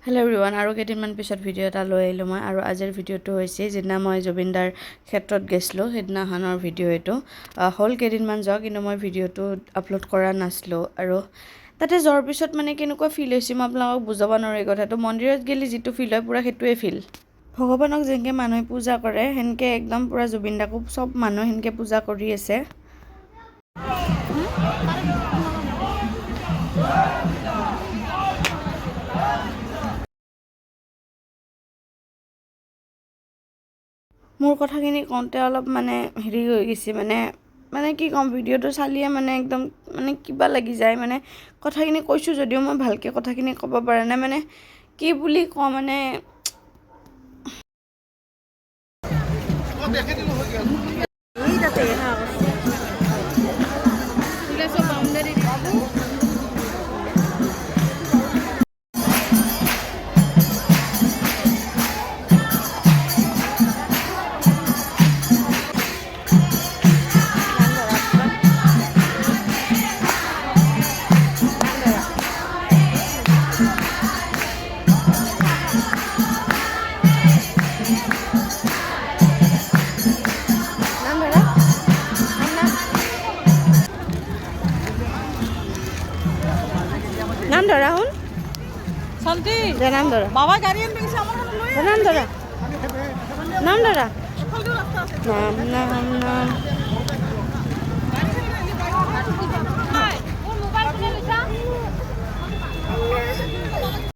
Hello' everyone, আৰু কেইদিনমান পিছত ভিডিঅ' এটা লৈ আহিলোঁ মই। আৰু আজিৰ ভিডিঅ'টো হৈছে যিদিনা মই জুবিনদাৰ ক্ষেত্ৰত গৈছিলোঁ সেইদিনাখনৰ ভিডিঅ' এইটো। হ'ল কেইদিনমান যোৱা, কিন্তু মই ভিডিঅ'টো আপলোড কৰা নাছিলোঁ। আৰু তাতে যোৱাৰ পিছত মানে কেনেকুৱা ফিল হৈছে মই আপোনালোকক বুজাব নোৱাৰোঁ এই কথাটো। মন্দিৰত গ'লে যিটো ফিল হয় পূৰা সেইটোৱে ফিল। ভগৱানক যেনেকৈ মানুহে পূজা কৰে সেনেকৈ একদম পূৰা জুবিনদাকো চব মানুহে সেনেকৈ পূজা কৰি আছে। মোৰ কথাখিনি কওঁতে অলপ মানে হেৰি হৈ গৈছে, মানে কি ক'ম, ভিডিঅ'টো চালিয়ে মানে একদম মানে কিবা লাগি যায়। মানে কথাখিনি কৈছোঁ যদিও মই ভালকৈ কথাখিনি ক'ব পৰা নাই, মানে কি বুলি কওঁ মানে নাম ধৰা শুন শান্তি নাম ধৰা বাবা গাড়ী আনতে গেছে আমাৰ মনে লই নাম ধৰা নাম ধৰা সকালটো ৰাস্তা আছে নাম নাম নাম ও মোবাইল ফোনে লইছা